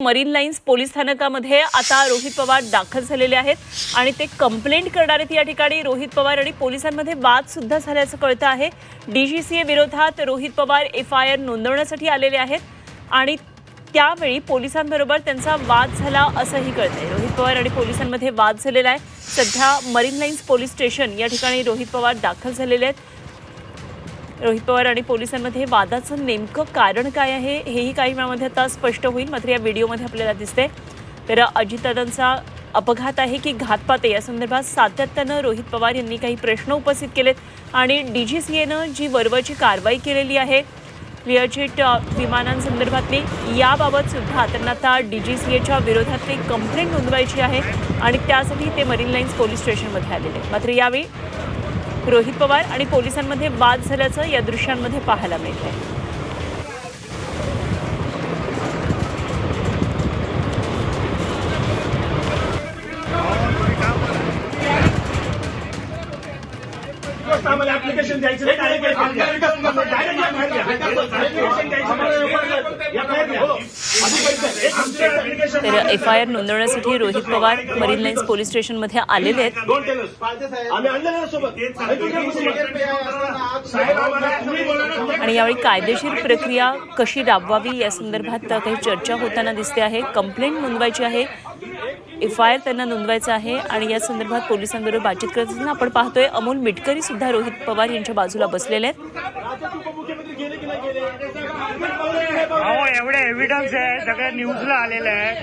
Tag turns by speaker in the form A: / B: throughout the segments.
A: Marine lines police स्थानकामध्ये आता रोहित पवार दाखल झालेले आहेत आणि ते कंप्लेंट करणार आहेत। या ठिकाणी रोहित पवार आणि पोलिसांमध्ये वाद सुद्धा झाल्याचं कळतं आहे। डीजीसीए विरोधात रोहित पवार एफआयआर नोंदवण्यासाठी आलेले आहेत आणि त्यावेळी पोलिसांबरोबर त्यांचा वाद झाला असंही कळतंय। रोहित पवार आणि पोलिसांमध्ये वाद झालेला आहे। सध्या मरीन लाईन्स पोलीस स्टेशन या ठिकाणी रोहित पवार दाखल झालेले आहेत। रोहित पवार आणि पोलिसांमध्ये वादाचं नेमकं कारण काय आहे हेही काही वेळामध्ये आता स्पष्ट होईल। मात्र या व्हिडिओमध्ये आपल्याला दिसते तर अजितदादांचा अपघात आहे की घातपात आहे या संदर्भात सातत्यानं रोहित पवार यांनी काही प्रश्न उपस्थित केलेत आणि डीजीसीएनं जी वरवरची कारवाई केलेली आहे क्लिअरजेट विमानांसंदर्भातली याबाबत सुद्धा त्यांना आता डीजीसीएच्या विरोधातली कंप्लेंट नोंदवायची आहे आणि त्यासाठी ते मरीन लाईन्स पोलीस स्टेशनमध्ये आलेले। मात्र यावेळी रोहित पवार आणि पोलिसांमध्ये वाद झाल्याचं या दृश्यांमध्ये पाहायला मिळतंय। तर एफआयआर नोंदवण्यासाठी Rohit Pawar marine lines police स्टेशनमध्ये आलेले आहेत आणि यावेळी कायदेशीर प्रक्रिया कशी राबवावी या संदर्भात काही चर्चा होताना दिसते आहे। कंप्लेंट नोंदवायची आहे, एफआयआर त्यांना नोंदवायचं आहे आणि या संदर्भात पोलिसांबरोबर बातचीत करत असताना आपण पाहतोय अमोल मिटकरी सुद्धा रोहित पवार यांच्या बाजूला बसलेले आहेत।
B: एवढे एव्हिडन्स आहे, सगळ्या न्यूजला आलेलं आहे।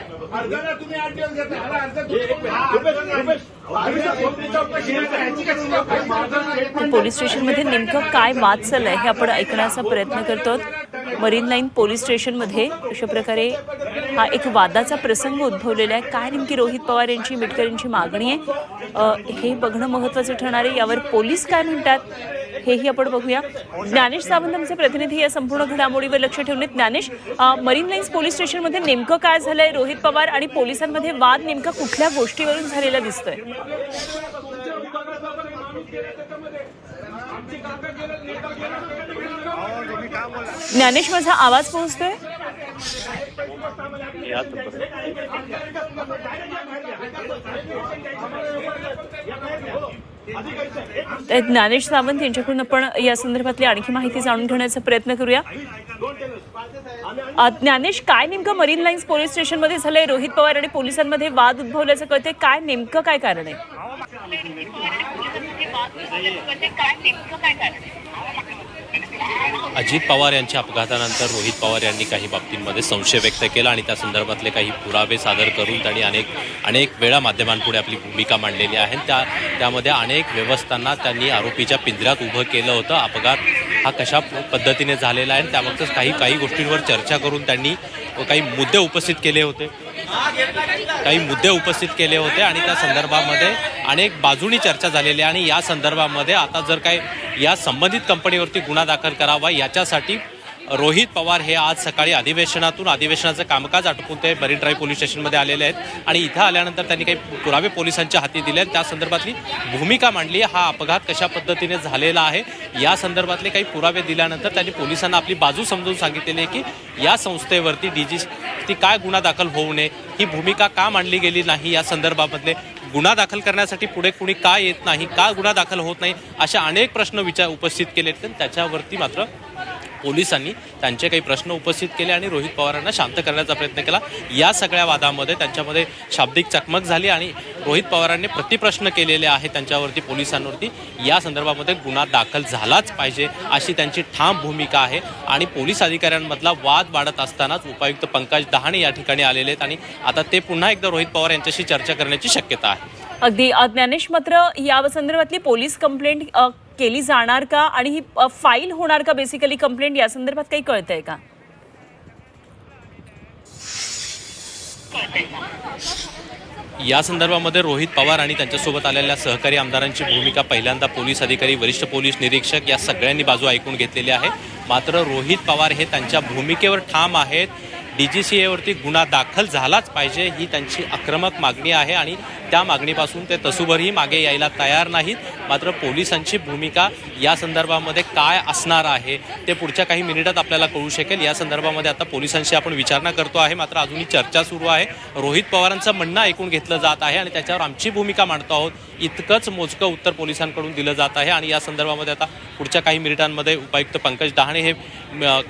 A: पोलीस स्टेशनमध्ये नेमकं काय वाद चाललाय हे आपण ऐकण्याचा प्रयत्न करतो। मरीन लाईन पोलीस स्टेशनमध्ये अशा प्रकारे हा एक वादाचा प्रसंग उद्भवलेला आहे। काय नेमकी रोहित पवार यांची मिटकरींची मागणी आहे हे बघणं महत्त्वाचं ठरणार आहे। यावर पोलीस काय म्हणतात हेही आपण बघूया। ज्ञानेश सावंत आमचे प्रतिनिधी या संपूर्ण घडामोडीवर लक्ष ठेवून आहेत। ज्ञानेश, मरीन लाईन्स पोलीस स्टेशनमध्ये नेमकं काय झालंय? रोहित पवार आणि पोलिसांमध्ये वाद नेमका कुठल्या गोष्टीवरून झालेला दिसतोय? ज्ञानेश, माझा आवाज पोहोचतोय? ज्ञानेश सावंत यांच्याकडून आपण या संदर्भातली आणखी माहिती जाणून घेण्याचा प्रयत्न करूया। ज्ञानेश, काय नेमकं मरीन लाईन्स पोलीस स्टेशनमध्ये झालंय? रोहित पवार आणि पोलिसांमध्ये वाद उद्भवल्याचं कळतंय, काय नेमकं काय कारण आहे?
C: अजित पवार यांच्या अपघातानंतर रोहित पवार यांनी काही बाबतींमध्ये संशय व्यक्त केला आणि त्या संदर्भातले काही पुरावे सादर करून त्यांनी अनेक वेळा माध्यमांपुढे आपली भूमिका मांडलेली आहे। त्यामध्ये अनेक व्यवस्थांना त्यांनी आरोपीच्या पिंजऱ्यात उभं केलं होतं। अपघात हा कशा पद्धतीने झालेला आहे त्याबाबतच काही गोष्टींवर चर्चा करून त्यांनी काही मुद्दे उपस्थित केले होते आणि त्या संदर्भामध्ये अनेक बाजूनी चर्चा झालेली आहे आणि या संदर्भामध्ये आता जर काय या संबंधित कंपनीवरती गुन्हा दाखल करावा याच्यासाठी रोहित पवार हे आज सकाळी अधिवेशनाचं कामकाज आटोपून ते मरीन ड्राईव्ह पोलीस स्टेशनमध्ये आलेले आहेत आणि इथं आल्यानंतर त्यांनी काही पुरावे पोलिसांच्या हाती दिले आणि त्या संदर्भातली भूमिका मांडली। हा अपघात कशा पद्धतीने झालेला आहे या संदर्भातले काही पुरावे दिल्यानंतर त्यांनी पोलिसांना आपली बाजू समजून सांगितलेली आहे की या संस्थेवरती डीजीसी काय गुन्हा दाखल होऊ नये, ही भूमिका का मांडली गेली नाही, या संदर्भामधले गुन्हा दाखल करण्यासाठी पुढे कुणी का येत नाही, का गुन्हा दाखल होत नाही, अशा अनेक प्रश्न उपस्थित केले आहेत। त्याच्यावरती मात्र पोलिसांनी त्यांचे काही प्रश्न उपस्थित केले आणि रोहित पवारांना शांत करण्याचा प्रयत्न केला। या सगळ्या वादामध्ये त्यांच्यामध्ये शाब्दिक चकमक झाली आणि रोहित पवारांनी प्रतिप्रश्न केलेले आहे त्यांच्यावरती, पोलिसांवरती। या संदर्भामध्ये गुन्हा दाखल झालाच पाहिजे अशी त्यांची ठाम भूमिका आहे आणि पोलीस अधिकाऱ्यांमधला वाद वाढत असतानाच उपायुक्त पंकज दहाणे या ठिकाणी आलेले आहेत आणि आता ते पुन्हा एकदा रोहित पवार यांच्याशी चर्चा करण्याची शक्यता आहे।
A: अगदी ज्ञानेश, मात्र या संदर्भातली पोलीस कंप्लेंट केली जाणार का आणि ही फाईल होणार का? बेसिकली कंप्लेंट या संदर्भात काही कळतंय का?
C: या संदर्भामध्ये रोहित पवार आणि त्यांच्यासोबत आलेल्या सहकारी आमदारांची भूमिका पहिल्यांदा पोलीस अधिकारी, वरिष्ठ पोलीस निरीक्षक या सगळ्यांनी बाजू ऐकून घेतलेली आहे। मात्र रोहित पवार हे त्यांच्या भूमिकेवर ठाम आहेत। डीजीसीएवरती गुन्हा दाखल झालाच पाहिजे ही त्यांची आक्रमक मागणी आहे आणि त्या मागणीपासून ते तसूभरही मागे यायला तयार नाहीत। मात्र पोलिसांची भूमिका या संदर्भामध्ये काय असणार आहे ते पुढच्या काही मिनिटात आपल्याला कळू शकेल। या संदर्भामध्ये आता पोलिसांशी आपण विचारणा करतो आहे, मात्र अजूनही चर्चा सुरू आहे। रोहित पवारांचं म्हणणं ऐकून घेतलं जात आहे आणि त्याच्यावर आमची भूमिका मांडतो आहोत इतकंच मोजकं उत्तर पोलिसांकडून दिलं जात आहे। आणि या संदर्भामध्ये आता पुढच्या काही मिनिटांमध्ये उपायुक्त पंकज डहाणे हे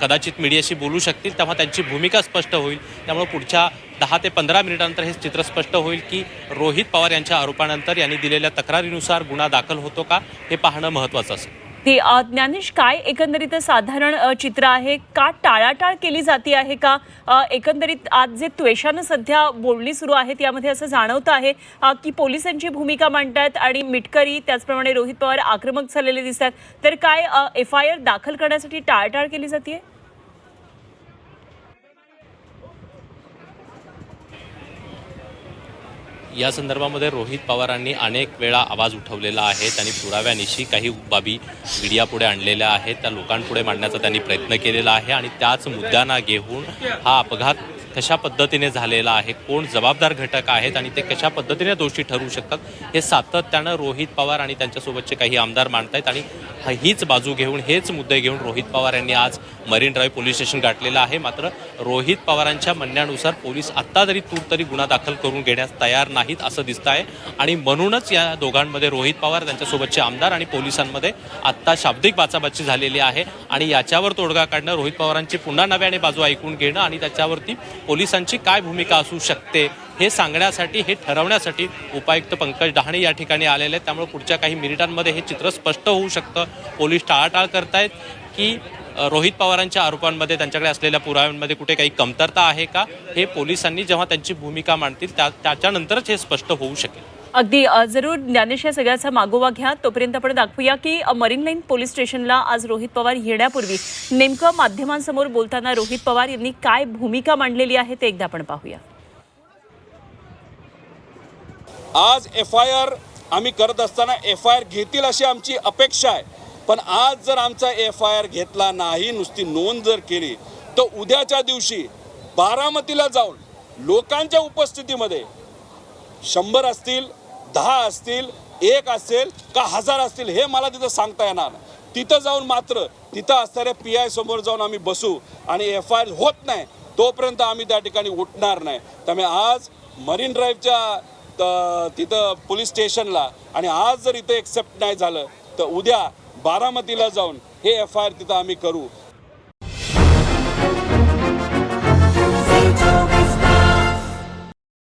C: कदाचित मीडियाशी बोलू शकतील, तेव्हा त्यांची भूमिका स्पष्ट होईल। त्यामुळे पुढच्या 10 ते 15 मिनिटांनंतर हे चित्र स्पष्ट होईल की रोहित पवार यांच्या आरोपानंतर यांनी दिलेल्या तक्रारीनुसार गुन्हा दाखल होतो का हे पाहणं महत्त्वाचं असेल।
A: ती ज्ञानेश, काय एकंदरीत साधारण चित्र आहे का? टाळाटाळ केली जाते आहे का? एकंदरीत आज जे त्वेषानं सध्या बोलणी सुरू आहेत यामध्ये असं जाणवतं आहे की पोलिसांची भूमिका मांडतात आणि मिटकरी त्याचप्रमाणे रोहित पवार आक्रमक झालेले दिसतात, तर काय FIR दाखल करण्यासाठी टाळाटाळ केली जाते?
C: या संदर्भामध्ये रोहित पवारांनी अनेक वेळा आवाज उठवलेला आहे। त्यांनी पुराव्यानिशी काही बाबी मीडियापुढे आणलेल्या आहेत, त्या लोकांपुढे मांडण्याचा त्यांनी प्रयत्न केलेला आहे आणि त्याच मुद्द्यांना घेऊन हा अपघात कशा पद्धतीने झालेला आहे, कोण जबाबदार घटक आहेत आणि ते कशा पद्धतीने दोषी ठरू शकतात हे सातत्यानं रोहित पवार आणि त्यांच्यासोबतचे काही आमदार मांडतायत। आणि हीच बाजू घेऊन, हेच मुद्दे घेऊन रोहित पवार यांनी आज मरीन ड्राईव्ह पोलीस स्टेशन गाठलेलं आहे। मात्र रोहित पवारांच्या म्हणण्यानुसार पोलीस आत्ता तरी तूर्त गुन्हा दाखल करून घेण्यास तयार नाहीत असं दिसतं आहे आणि म्हणूनच या दोघांमध्ये, रोहित पवार त्यांच्यासोबतचे आमदार आणि पोलिसांमध्ये आत्ता शाब्दिक बाचाबाची झालेली आहे। आणि याच्यावर तोडगा काढणं, रोहित पवारांची पुन्हा नव्याने बाजू ऐकून घेणं आणि त्याच्यावरती पोलिसांची काय भूमिका असू शकते हे सांगण्यासाठी, हे ठरवण्यासाठी उपायुक्त पंकज डहाणे या ठिकाणी आलेले आहेत। त्यामुळे पुढच्या काही मिनिटांमध्ये हे चित्र स्पष्ट होऊ शकतं। पोलीस टाळाटाळ करतायत की रोहित पवारांच्या आरोपांमध्ये, त्यांच्याकडे असलेल्या पुराव्यांमध्ये कुठे काही कमतरता आहे का, हे पोलिसांनी जेव्हा त्यांची भूमिका मांडतील त्याच्यानंतरच हे स्पष्ट होऊ शकेल।
A: अगदी जरूर ज्ञानेश, या सगळ्याचा मागोवा घ्या। तोपर्यंत आपण दाखवूया की मरीन लाईन पोलीस स्टेशनला आज रोहित पवार येण्यापूर्वी नेमकं माध्यमांसमोर बोलताना रोहित पवार यांनी काय भूमिका मांडलेली आहे ते एकदा आपण पाहूया।
D: आज FIR आम्ही करत असताना FIR घेतील अशी आमची अपेक्षा आहे, पण आज जर आमचा FIR घेतला नाही, नुसती नोंद जर केली, तर उद्याच्या दिवशी बारामतीला जाऊन लोकांच्या उपस्थितीमध्ये 100 असतील, 10 असतील, 1 असेल का 1000 असतील हे मला तिथं सांगता येणार नाही। तिथं जाऊन मात्र तिथं असणाऱ्या PI समोर जाऊन आम्ही बसू आणि FIR होत नाही तोपर्यंत आम्ही त्या ठिकाणी उठणार नाही। त्यामुळे आज मरीन ड्राईव्हच्या तिथं पोलीस स्टेशनला, आणि आज जर इथं एक्सेप्ट नाही झालं तर उद्या बारामतीला जाऊन हे FIR तिथं आम्ही करू।